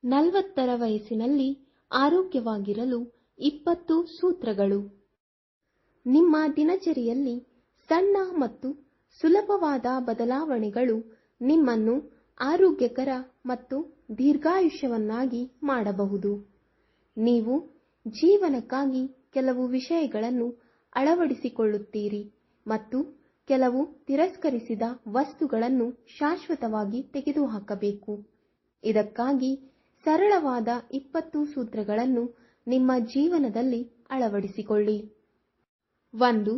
40ರ ವಯಸ್ಸಿನಲ್ಲಿ ಆರೋಗ್ಯವಾಗಿರಲು 20 ಸೂತ್ರಗಳು. ನಿಮ್ಮ ದಿನಚರಿಯಲ್ಲಿ ಸಣ್ಣ ಮತ್ತು ಸುಲಭವಾದ ಬದಲಾವಣೆಗಳು ನಿಮ್ಮನ್ನು ಆರೋಗ್ಯಕರ ಮತ್ತು ದೀರ್ಘಾಯುಷ್ಯವನ್ನಾಗಿ ಮಾಡಬಹುದು. ನೀವು ಜೀವನಕ್ಕಾಗಿ ಕೆಲವು ವಿಷಯಗಳನ್ನು ಅಳವಡಿಸಿಕೊಳ್ಳುತ್ತೀರಿ ಮತ್ತು ಕೆಲವು ತಿರಸ್ಕರಿಸಿದ ವಸ್ತುಗಳನ್ನು ಶಾಶ್ವತವಾಗಿ ತೆಗೆದುಹಾಕಬೇಕು. ಇದಕ್ಕಾಗಿ ಸರಳವಾದ 20 ಸೂತ್ರಗಳನ್ನು ನಿಮ್ಮ ಜೀವನದಲ್ಲಿ ಅಳವಡಿಸಿಕೊಳ್ಳಿ. 1.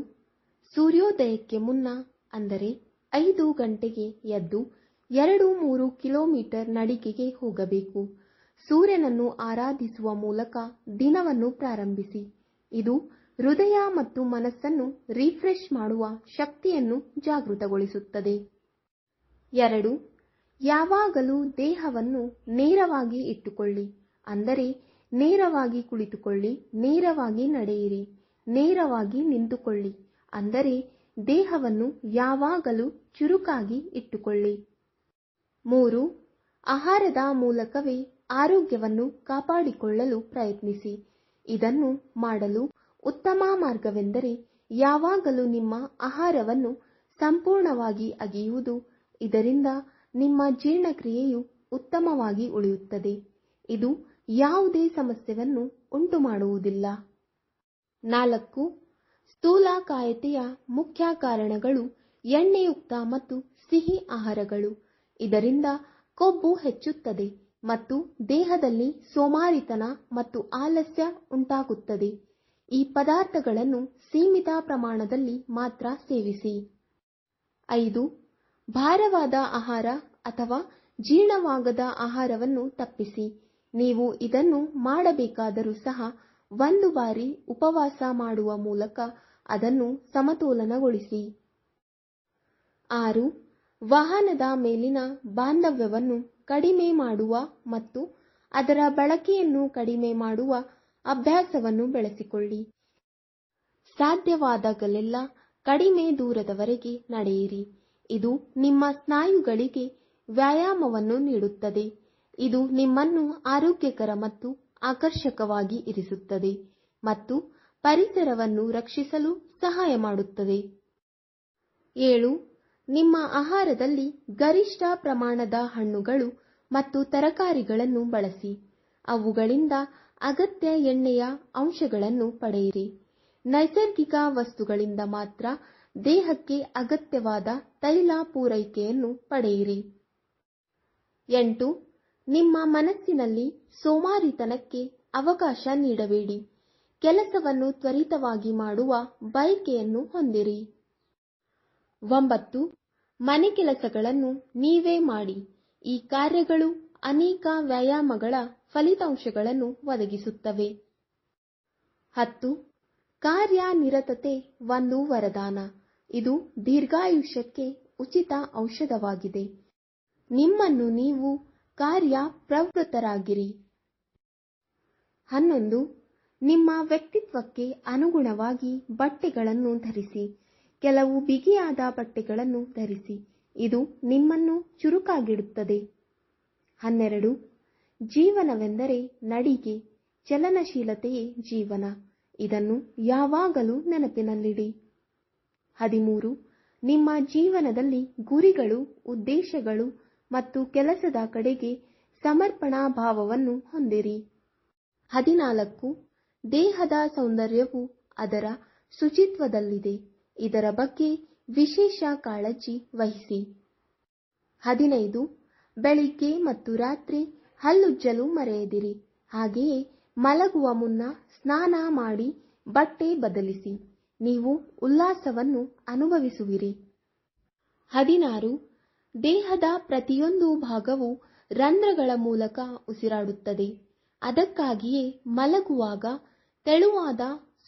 ಸೂರ್ಯೋದಯಕ್ಕೆ ಮುನ್ನ ಅಂದರೆ 5 ಗಂಟೆಗೆ ಎದ್ದು 2-3 ಕಿಲೋಮೀಟರ್ ನಡಿಗೆಗೆ ಹೋಗಬೇಕು. ಸೂರ್ಯನನ್ನು ಆರಾಧಿಸುವ ಮೂಲಕ ದಿನವನ್ನು ಪ್ರಾರಂಭಿಸಿ. ಇದು ಹೃದಯ ಮತ್ತು ಮನಸ್ಸನ್ನು ರಿಫ್ರೆಶ್ ಮಾಡುವ ಶಕ್ತಿಯನ್ನು ಜಾಗೃತಗೊಳಿಸುತ್ತದೆ. 2. ಯಾವಾಗಲೂ ದೇಹವನ್ನು ನೇರವಾಗಿ ಇಟ್ಟುಕೊಳ್ಳಿ. ಅಂದರೆ ನೇರವಾಗಿ ಕುಳಿತುಕೊಳ್ಳಿ, ನೇರವಾಗಿ ನಡೆಯಿರಿ, ನೇರವಾಗಿ ನಿಂತುಕೊಳ್ಳಿ. ಅಂದರೆ ದೇಹವನ್ನು ಯಾವಾಗಲೂ ಚುರುಕಾಗಿ ಇಟ್ಟುಕೊಳ್ಳಿ. 3. ಆಹಾರದ ಮೂಲಕವೇ ಆರೋಗ್ಯವನ್ನು ಕಾಪಾಡಿಕೊಳ್ಳಲು ಪ್ರಯತ್ನಿಸಿ. ಇದನ್ನು ಮಾಡಲು ಉತ್ತಮ ಮಾರ್ಗವೆಂದರೆ ಯಾವಾಗಲೂ ನಿಮ್ಮ ಆಹಾರವನ್ನು ಸಂಪೂರ್ಣವಾಗಿ ಅಗಿಯುವುದು. ಇದರಿಂದ ನಿಮ್ಮ ಜೀರ್ಣಕ್ರಿಯೆಯು ಉತ್ತಮವಾಗಿ ಉಳಿಯುತ್ತದೆ. ಇದು ಯಾವುದೇ ಸಮಸ್ಯೆಯನ್ನು ಉಂಟುಮಾಡುವುದಿಲ್ಲ. 4. ಸ್ಥೂಲಕಾಯತೆಯ ಮುಖ್ಯ ಕಾರಣಗಳು ಎಣ್ಣೆಯುಕ್ತ ಮತ್ತು ಸಿಹಿ ಆಹಾರಗಳು. ಇದರಿಂದ ಕೊಬ್ಬು ಹೆಚ್ಚುತ್ತದೆ ಮತ್ತು ದೇಹದಲ್ಲಿ ಸೋಮಾರಿತನ ಮತ್ತು ಆಲಸ್ಯ ಉಂಟಾಗುತ್ತದೆ. ಈ ಪದಾರ್ಥಗಳನ್ನು ಸೀಮಿತ ಪ್ರಮಾಣದಲ್ಲಿ ಮಾತ್ರ ಸೇವಿಸಿ. 5. ಭಾರವಾದ ಆಹಾರ ಅಥವಾ ಜೀರ್ಣವಾಗದ ಆಹಾರವನ್ನು ತಪ್ಪಿಸಿ. ನೀವು ಇದನ್ನು ಮಾಡಬೇಕಾದರೂ ಸಹ 1 ಬಾರಿ ಉಪವಾಸ ಮಾಡುವ ಮೂಲಕ ಅದನ್ನು ಸಮತೋಲನಗೊಳಿಸಿ. 6. ವಾಹನದ ಮೇಲಿನ ಬಾಂಧವ್ಯವನ್ನು ಕಡಿಮೆ ಮಾಡುವ ಮತ್ತು ಅದರ ಬಳಕೆಯನ್ನು ಕಡಿಮೆ ಮಾಡುವ ಅಭ್ಯಾಸವನ್ನು ಬೆಳೆಸಿಕೊಳ್ಳಿ. ಸಾಧ್ಯವಾದಾಗಲೆಲ್ಲ ಕಡಿಮೆ ದೂರದವರೆಗೆ ನಡೆಯಿರಿ. ಇದು ನಿಮ್ಮ ಸ್ನಾಯುಗಳಿಗೆ ವ್ಯಾಯಾಮವನ್ನು ನೀಡುತ್ತದೆ. ಇದು ನಿಮ್ಮನ್ನು ಆರೋಗ್ಯಕರ ಮತ್ತು ಆಕರ್ಷಕವಾಗಿ ಇರಿಸುತ್ತದೆ ಮತ್ತು ಪರಿಸರವನ್ನು ರಕ್ಷಿಸಲು ಸಹಾಯ ಮಾಡುತ್ತದೆ. 7. ನಿಮ್ಮ ಆಹಾರದಲ್ಲಿ ಗರಿಷ್ಠ ಪ್ರಮಾಣದ ಹಣ್ಣುಗಳು ಮತ್ತು ತರಕಾರಿಗಳನ್ನು ಬಳಸಿ. ಅವುಗಳಿಂದ ಅಗತ್ಯ ಎಣ್ಣೆಯ ಅಂಶಗಳನ್ನು ಪಡೆಯಿರಿ. ನೈಸರ್ಗಿಕ ವಸ್ತುಗಳಿಂದ ಮಾತ್ರ ದೇಹಕ್ಕೆ ಅಗತ್ಯವಾದ ತೈಲ ಪೂರೈಕೆಯನ್ನು ಪಡೆಯಿರಿ. 8. ನಿಮ್ಮ ಮನಸ್ಸಿನಲ್ಲಿ ಸೋಮಾರಿತನಕ್ಕೆ ಅವಕಾಶ ನೀಡಬೇಡಿ. ಕೆಲಸವನ್ನು ತ್ವರಿತವಾಗಿ ಮಾಡುವ ಬಯಕೆಯನ್ನು ಹೊಂದಿರಿ. 9. ಮನೆ ಕೆಲಸಗಳನ್ನು ನೀವೇ ಮಾಡಿ. ಈ ಕಾರ್ಯಗಳು ಅನೇಕ ವ್ಯಾಯಾಮಗಳ ಫಲಿತಾಂಶಗಳನ್ನು ಒದಗಿಸುತ್ತವೆ. 10. ಕಾರ್ಯನಿರತತೆ ಒಂದು ವರದಾನ. ಇದು ದೀರ್ಘಾಯುಷ್ಯಕ್ಕೆ ಉಚಿತ ಔಷಧವಾಗಿದೆ. ನಿಮ್ಮನ್ನು ನೀವು ಕಾರ್ಯಪ್ರವೃತ್ತರಾಗಿರಿ. 11. ನಿಮ್ಮ ವ್ಯಕ್ತಿತ್ವಕ್ಕೆ ಅನುಗುಣವಾಗಿ ಬಟ್ಟೆಗಳನ್ನು ಧರಿಸಿ. ಕೆಲವು ಬಿಗಿಯಾದ ಬಟ್ಟೆಗಳನ್ನು ಧರಿಸಿ. ಇದು ನಿಮ್ಮನ್ನು ಚುರುಕಾಗಿಡುತ್ತದೆ. 12. ಜೀವನವೆಂದರೆ ನಡಿಗೆ, ಚಲನಶೀಲತೆಯೇ ಜೀವನ. ಇದನ್ನು ಯಾವಾಗಲೂ ನೆನಪಿನಲ್ಲಿಡಿ. 13. ನಿಮ್ಮ ಜೀವನದಲ್ಲಿ ಗುರಿಗಳು, ಉದ್ದೇಶಗಳು ಮತ್ತು ಕೆಲಸದ ಕಡೆಗೆ ಸಮರ್ಪಣಾ ಭಾವವನ್ನು ಹೊಂದಿರಿ. 14. ದೇಹದ ಸೌಂದರ್ಯವು ಅದರ ಶುಚಿತ್ವದಲ್ಲಿದೆ. ಇದರ ಬಗ್ಗೆ ವಿಶೇಷ ಕಾಳಜಿ ವಹಿಸಿ. 15. ಬೆಳಿಗ್ಗೆ ಮತ್ತು ರಾತ್ರಿ ಹಲ್ಲುಜ್ಜಲು ಮರೆಯದಿರಿ. ಹಾಗೆಯೇ ಮಲಗುವ ಮುನ್ನ ಸ್ನಾನ ಮಾಡಿ ಬಟ್ಟೆ ಬದಲಿಸಿ. ನೀವು ಉಲ್ಲಾಸವನ್ನು ಅನುಭವಿಸುವಿರಿ. 16. ದೇಹದ ಪ್ರತಿಯೊಂದು ಭಾಗವು ರಂಧ್ರಗಳ ಮೂಲಕ ಉಸಿರಾಡುತ್ತದೆ. ಅದಕ್ಕಾಗಿಯೇ ಮಲಗುವಾಗ ತೆಳುವಾದ,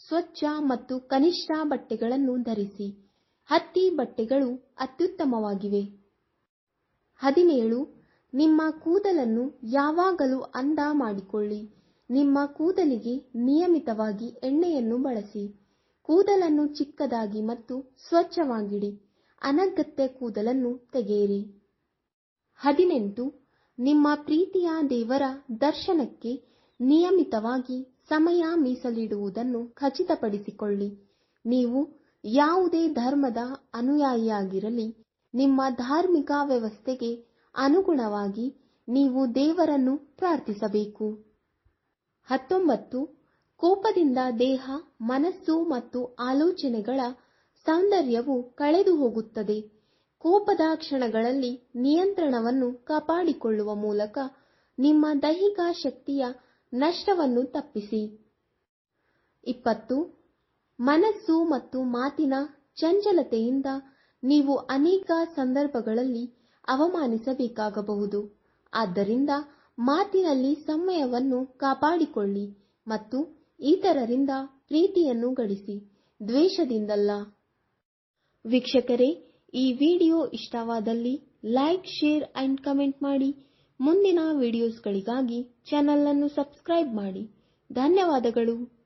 ಸ್ವಚ್ಛ ಮತ್ತು ಕನಿಷ್ಠ ಬಟ್ಟೆಗಳನ್ನು ಧರಿಸಿ. ಹತ್ತಿ ಬಟ್ಟೆಗಳು ಅತ್ಯುತ್ತಮವಾಗಿವೆ. 17. ನಿಮ್ಮ ಕೂದಲನ್ನು ಯಾವಾಗಲೂ ಅಂದ ಮಾಡಿಕೊಳ್ಳಿ. ನಿಮ್ಮ ಕೂದಲಿಗೆ ನಿಯಮಿತವಾಗಿ ಎಣ್ಣೆಯನ್ನು ಬಳಸಿ. ಕೂದಲನ್ನು ಚಿಕ್ಕದಾಗಿ ಮತ್ತು ಸ್ವಚ್ಛವಾಗಿಡಿ. ಅನಗತ್ಯ ಕೂದಲನ್ನು ತೆಗೆಯಿರಿ. 18. ನಿಮ್ಮ ಪ್ರೀತಿಯ ದೇವರ ದರ್ಶನಕ್ಕೆ ನಿಯಮಿತವಾಗಿ ಸಮಯ ಮೀಸಲಿಡುವುದನ್ನು ಖಚಿತಪಡಿಸಿಕೊಳ್ಳಿ. ನೀವು ಯಾವುದೇ ಧರ್ಮದ ಅನುಯಾಯಿಯಾಗಿರಲಿ, ನಿಮ್ಮ ಧಾರ್ಮಿಕ ವ್ಯವಸ್ಥೆಗೆ ಅನುಗುಣವಾಗಿ ನೀವು ದೇವರನ್ನು ಪ್ರಾರ್ಥಿಸಬೇಕು. 19. ಕೋಪದಿಂದ ದೇಹ, ಮನಸ್ಸು ಮತ್ತು ಆಲೋಚನೆಗಳ ಸೌಂದರ್ಯವು ಕಳೆದು ಹೋಗುತ್ತದೆ. ಕೋಪದ ಕ್ಷಣಗಳಲ್ಲಿ ನಿಯಂತ್ರಣವನ್ನು ಕಾಪಾಡಿಕೊಳ್ಳುವ ಮೂಲಕ ನಿಮ್ಮ ದೈಹಿಕ ಶಕ್ತಿಯ ನಷ್ಟವನ್ನು ತಪ್ಪಿಸಿ. 20. ಮನಸ್ಸು ಮತ್ತು ಮಾತಿನ ಚಂಚಲತೆಯಿಂದ ನೀವು ಅನೇಕ ಸಂದರ್ಭಗಳಲ್ಲಿ ಅವಮಾನಿಸಬೇಕಾಗಬಹುದು. ಆದ್ದರಿಂದ ಮಾತಿನಲ್ಲಿ ಸಂಯಮವನ್ನು ಕಾಪಾಡಿಕೊಳ್ಳಿ ಮತ್ತು ಇತರರಿಂದ ಪ್ರೀತಿಯನ್ನು ಗಳಿಸಿ, ದ್ವೇಷದಿಂದಲ್ಲ. ವೀಕ್ಷಕರೇ, ಈ ವಿಡಿಯೋ ಇಷ್ಟವಾದಲ್ಲಿ ಲೈಕ್, ಶೇರ್ ಅಂಡ್ ಕಮೆಂಟ್ ಮಾಡಿ. ಮುಂದಿನ ವಿಡಿಯೋಸ್ಗಳಿಗಾಗಿ ಚಾನೆಲ್ ಅನ್ನು ಸಬ್ಸ್ಕ್ರೈಬ್ ಮಾಡಿ. ಧನ್ಯವಾದಗಳು.